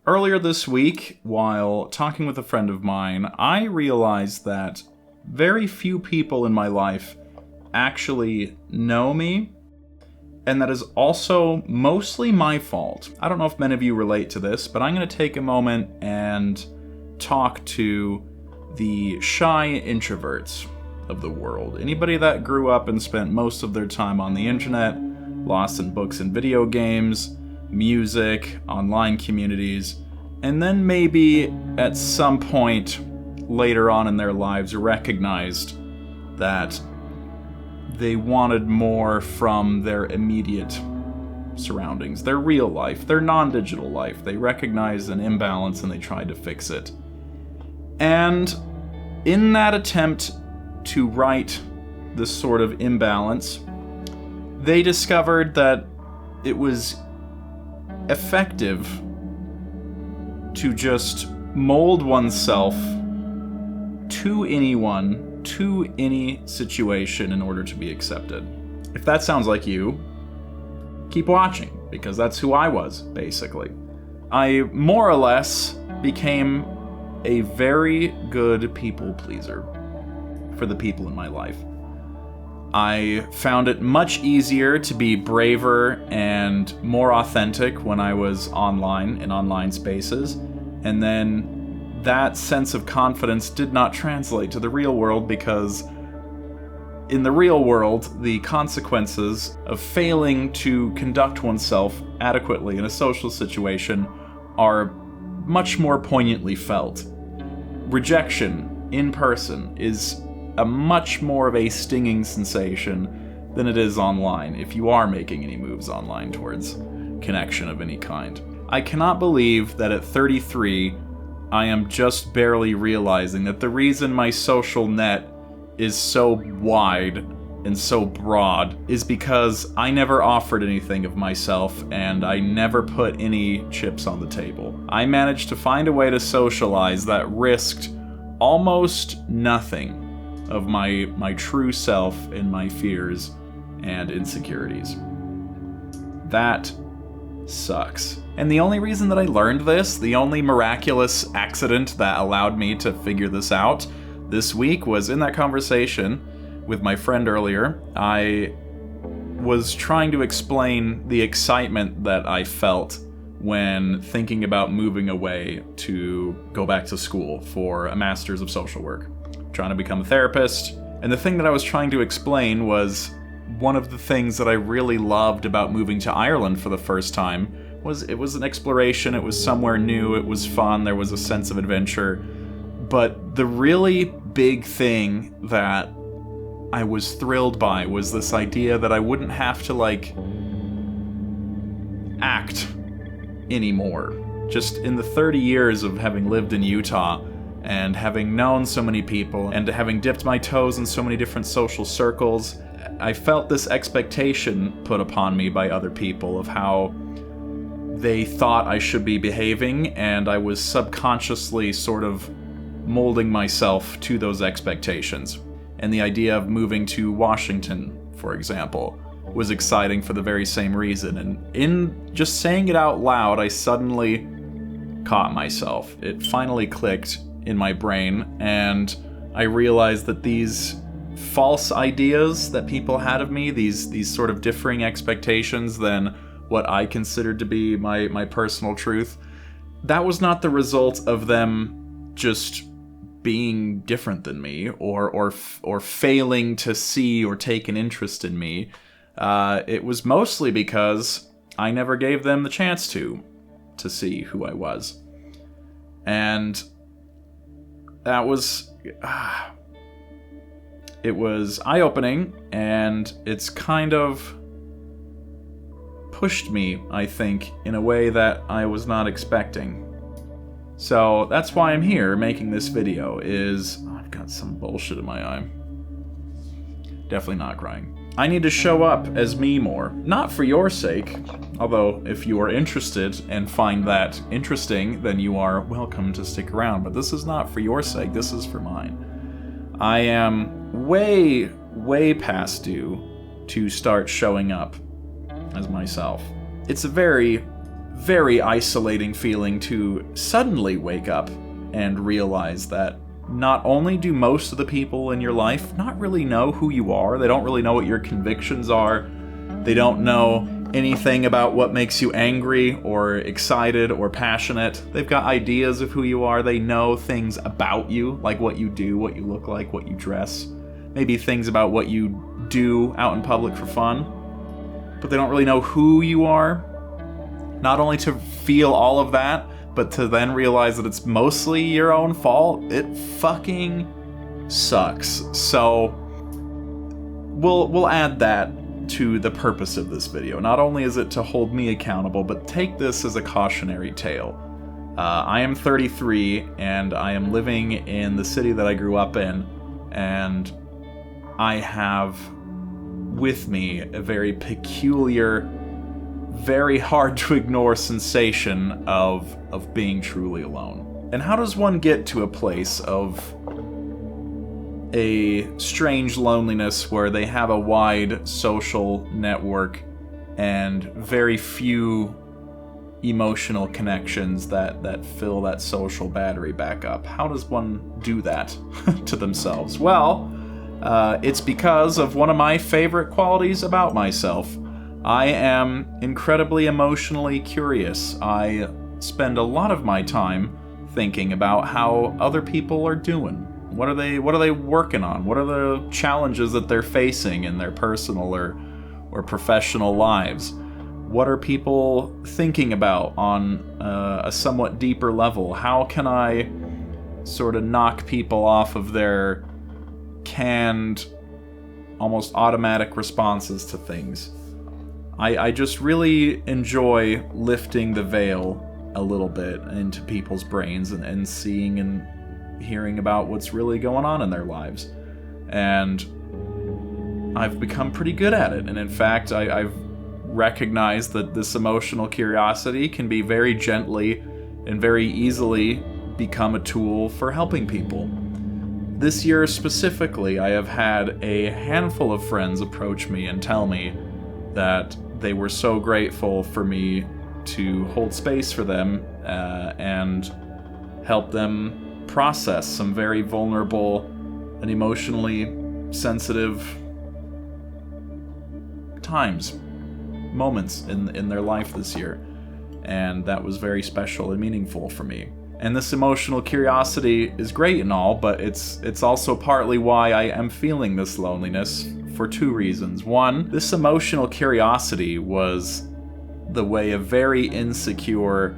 Earlier this week, while talking with a friend of mine, I realized that very few people in my life actually know me, and that is also mostly my fault. I don't know if many of you relate to this, but I'm going to take a moment and talk to the shy introverts of the world. Anybody that grew up and spent most of their time on the internet, lost in books and video games, music, online communities, and then maybe at some point later on in their lives recognized that they wanted more from their immediate surroundings, their real life, their non-digital life. They recognized an imbalance and they tried to fix it. And in that attempt to right this sort of imbalance, they discovered that it was effective to just mold oneself to anyone, to any situation in order to be accepted. If that sounds like you, keep watching, because that's who I was, basically. I more or less became a very good people pleaser for the people in my life. I found it much easier to be braver and more authentic when I was online, in online spaces, and then that sense of confidence did not translate to the real world, because in the real world, the consequences of failing to conduct oneself adequately in a social situation are much more poignantly felt. Rejection in person is a much more of a stinging sensation than it is online, if you are making any moves online towards connection of any kind. I cannot believe that at 33, I am just barely realizing that the reason my social net is so wide and so broad is because I never offered anything of myself and I never put any chips on the table. I managed to find a way to socialize that risked almost nothing of my true self and my fears and insecurities. That sucks. And the only reason that I learned this, the only miraculous accident that allowed me to figure this out this week, was in that conversation with my friend earlier. I was trying to explain the excitement that I felt when thinking about moving away to go back to school for a Master's of Social Work, trying to become a therapist. And the thing that I was trying to explain was one of the things that I really loved about moving to Ireland for the first time was it was an exploration, it was somewhere new, it was fun, there was a sense of adventure. But the really big thing that I was thrilled by was this idea that I wouldn't have to, act anymore. Just in the 30 years of having lived in Utah, and having known so many people, and having dipped my toes in so many different social circles, I felt this expectation put upon me by other people of how they thought I should be behaving, and I was subconsciously sort of molding myself to those expectations. And the idea of moving to Washington, for example, was exciting for the very same reason. And in just saying it out loud, I suddenly caught myself. It finally clicked in my brain, and I realized that these false ideas that people had of me, these sort of differing expectations than what I considered to be my personal truth, that was not the result of them just being different than me or failing to see or take an interest in me. It was mostly because I never gave them the chance to see who I was. And that was it was eye-opening, and it's kind of pushed me, I think, in a way that I was not expecting. So that's why I'm here making this video, I've got some bullshit in my eye. Definitely not crying. I need to show up as me more. Not for your sake, although if you are interested and find that interesting, then you are welcome to stick around, but this is not for your sake, this is for mine. I am way, way past due to start showing up as myself. It's a very, very isolating feeling to suddenly wake up and realize that not only do most of the people in your life not really know who you are, they don't really know what your convictions are, they don't know anything about what makes you angry or excited or passionate. They've got ideas of who you are. They know things about you, like what you do, what you look like, what you dress. Maybe things about what you do out in public for fun. But they don't really know who you are. Not only to feel all of that, but to then realize that it's mostly your own fault. It fucking sucks. So we'll add that to the purpose of this video. Not only is it to hold me accountable, but take this as a cautionary tale. I am 33, and I am living in the city that I grew up in, and I have with me a very peculiar, very hard to ignore sensation of being truly alone. And how does one get to a place of a strange loneliness where they have a wide social network and very few emotional connections that fill that social battery back up? How does one do that to themselves? Well, it's because of one of my favorite qualities about myself. I am incredibly emotionally curious. I spend a lot of my time thinking about how other people are doing. What are they working on? What are the challenges that they're facing in their personal or professional lives? What are people thinking about on a somewhat deeper level? How can I sort of knock people off of their canned, almost automatic responses to things? I just really enjoy lifting the veil a little bit into people's brains and seeing and hearing about what's really going on in their lives. And I've become pretty good at it. And in fact, I've recognized that this emotional curiosity can be very gently and very easily become a tool for helping people. This year specifically, I have had a handful of friends approach me and tell me that they were so grateful for me to hold space for them and help them process some very vulnerable and emotionally sensitive moments in their life this year. And that was very special and meaningful for me. And this emotional curiosity is great and all, but it's also partly why I am feeling this loneliness, for two reasons. One, this emotional curiosity was the way a very insecure,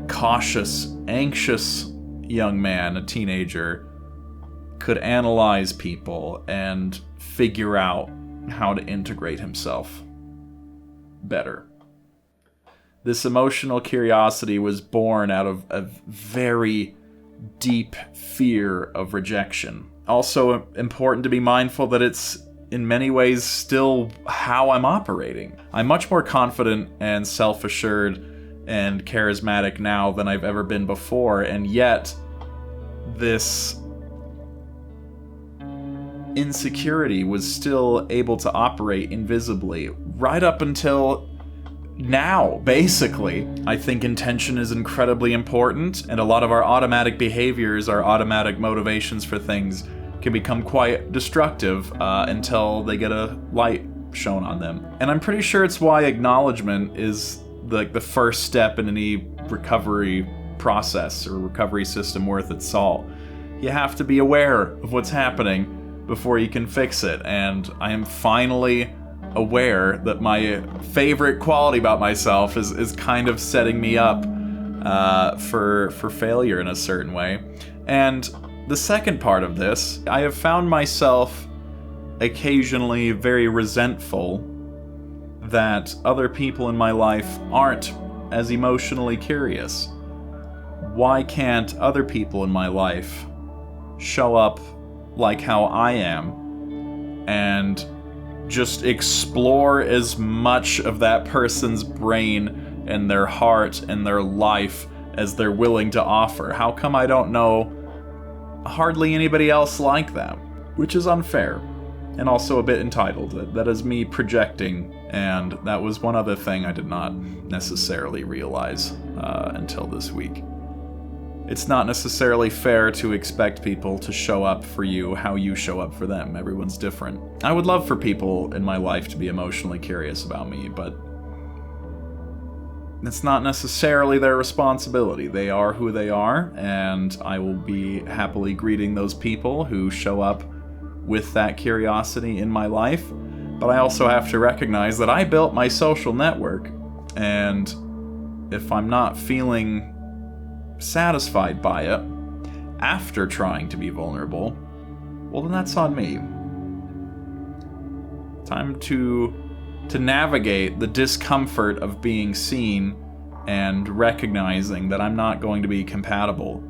cautious, anxious young man, a teenager, could analyze people and figure out how to integrate himself better. This emotional curiosity was born out of a very deep fear of rejection. Also important to be mindful that it's in many ways still how I'm operating. I'm much more confident and self-assured and charismatic now than I've ever been before, and yet this insecurity was still able to operate invisibly right up until now, basically. I think intention is incredibly important, and a lot of our automatic behaviors, our automatic motivations for things, can become quite destructive until they get a light shown on them. And I'm pretty sure it's why acknowledgement is the first step in any recovery process or recovery system worth its salt. You have to be aware of what's happening before you can fix it, and I am finally aware that my favorite quality about myself is kind of setting me up for failure in a certain way. And the second part of this, I have found myself occasionally very resentful that other people in my life aren't as emotionally curious. Why can't other people in my life show up like how I am and just explore as much of that person's brain and their heart and their life as they're willing to offer? How come I don't know hardly anybody else like that? Which is unfair. and also a bit entitled. That is me projecting, and that was one other thing I did not necessarily realize until this week. It's not necessarily fair to expect people to show up for you how you show up for them. Everyone's different. I would love for people in my life to be emotionally curious about me, but it's not necessarily their responsibility. They are who they are, and I will be happily greeting those people who show up with that curiosity in my life. But I also have to recognize that I built my social network, and if I'm not feeling satisfied by it after trying to be vulnerable, well, then that's on me. Time to navigate the discomfort of being seen and recognizing that I'm not going to be compatible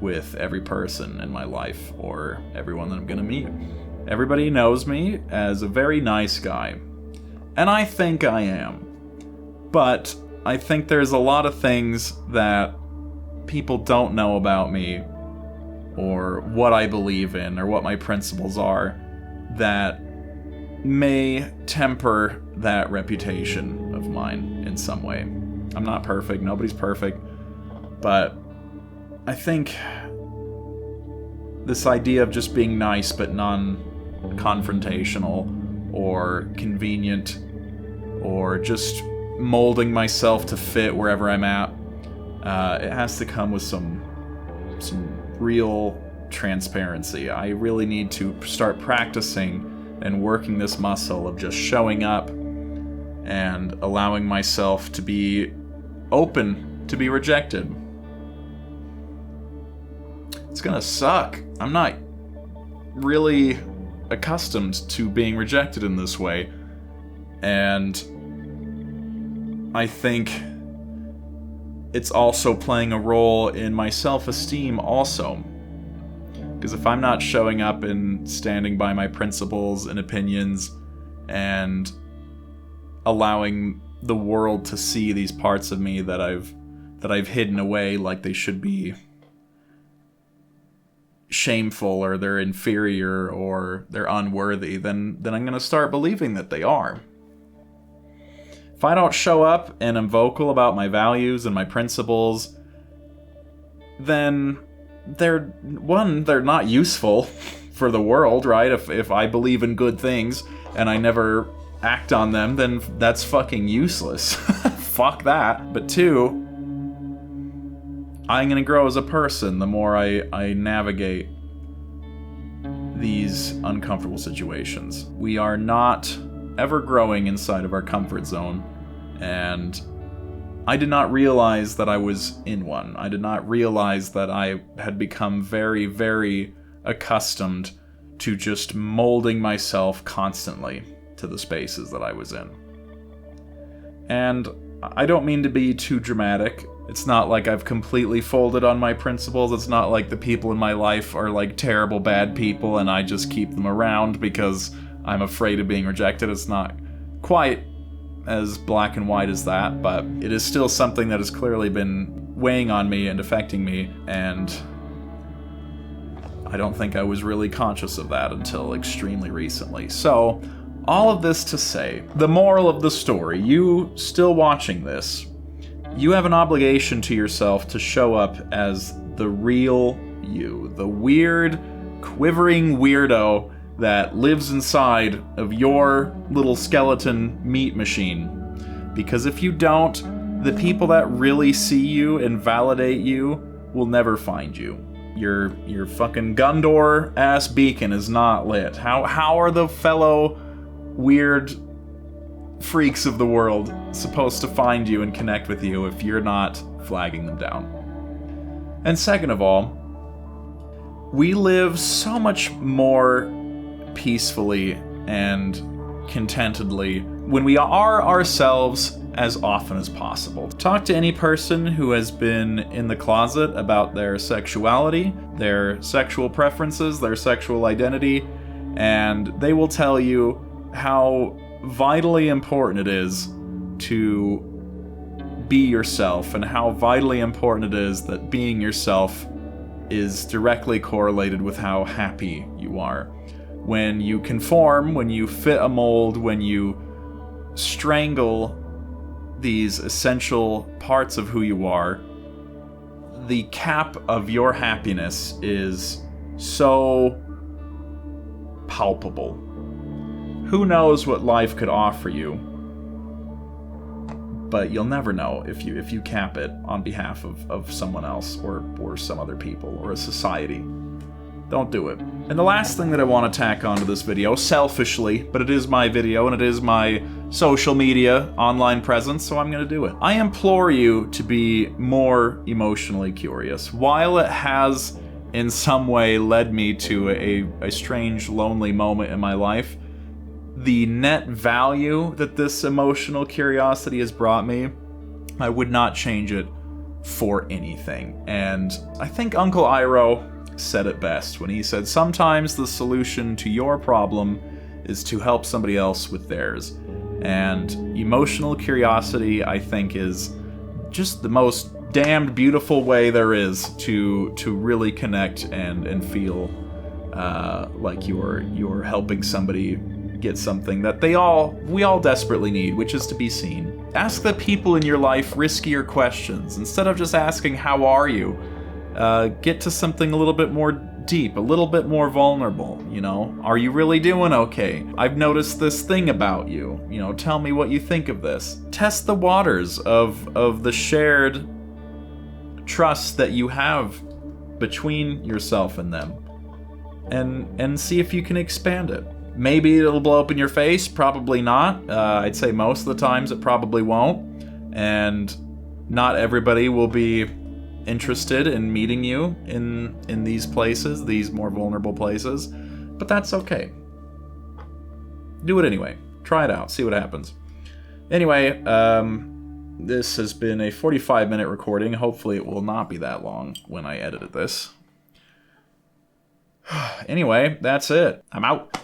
with every person in my life or everyone that I'm going to meet. Everybody knows me as a very nice guy, and I think I am. But I think there's a lot of things that people don't know about me, or what I believe in, or what my principles are, that may temper that reputation of mine in some way. I'm not perfect, nobody's perfect, but I think this idea of just being nice but non-confrontational or convenient, or just molding myself to fit wherever I'm at, it has to come with some real transparency. I really need to start practicing and working this muscle of just showing up and allowing myself to be open to be rejected. It's gonna suck. I'm not really accustomed to being rejected in this way, and I think it's also playing a role in my self-esteem also. Because if I'm not showing up and standing by my principles and opinions and allowing the world to see these parts of me that I've hidden away like they should be shameful or they're inferior or they're unworthy, then I'm going to start believing that they are. If I don't show up and am vocal about my values and my principles, then they're not useful for the world, right? If I believe in good things and I never act on them, then that's fucking useless. Fuck that. But two, I'm gonna grow as a person the more I navigate these uncomfortable situations. We are not ever growing inside of our comfort zone, and I did not realize that I was in one. I did not realize that I had become very, very accustomed to just molding myself constantly to the spaces that I was in. And I don't mean to be too dramatic. It's not like I've completely folded on my principles. It's not like the people in my life are like terrible bad people and I just keep them around because I'm afraid of being rejected. It's not quite as black and white as that, but it is still something that has clearly been weighing on me and affecting me, and I don't think I was really conscious of that until extremely recently. So, all of this to say, the moral of the story, you still watching this, you have an obligation to yourself to show up as the real you, the weird, quivering weirdo that lives inside of your little skeleton meat machine. Because if you don't, the people that really see you and validate you will never find you. Your fucking Gundor ass beacon is not lit. How are the fellow weird freaks of the world supposed to find you and connect with you if you're not flagging them down? And second of all, we live so much more peacefully and contentedly when we are ourselves as often as possible. Talk to any person who has been in the closet about their sexuality, their sexual preferences, their sexual identity, and they will tell you how vitally important it is to be yourself, and how vitally important it is that being yourself is directly correlated with how happy you are. when you conform, when you fit a mold, when you strangle these essential parts of who you are, the cap of your happiness is so palpable. Who knows what life could offer you? But you'll never know if you cap it on behalf of someone else or some other people or a society. Don't do it. And the last thing that I want to tack onto this video, selfishly, but it is my video and it is my social media online presence, so I'm going to do it. I implore you to be more emotionally curious. While it has in some way led me to a strange, lonely moment in my life, the net value that this emotional curiosity has brought me, I would not change it for anything. And I think Uncle Iroh said it best when he said, sometimes the solution to your problem is to help somebody else with theirs. And emotional curiosity, I think, is just the most damned beautiful way there is to really connect and feel like you're helping somebody get something that we all desperately need, which is to be seen. Ask the people in your life riskier questions. Instead of just asking, how are you? Get to something a little bit more deep, a little bit more vulnerable, you know? Are you really doing okay? I've noticed this thing about you. You know, tell me what you think of this. Test the waters of the shared trust that you have between yourself and them. And see if you can expand it. Maybe it'll blow up in your face, probably not. I'd say most of the times it probably won't. And not everybody will be interested in meeting you in these places, these more vulnerable places, but that's okay. Do it anyway. Try it out. See what happens. Anyway, this has been a 45-minute recording. Hopefully it will not be that long when I edited this. Anyway, that's it. I'm out.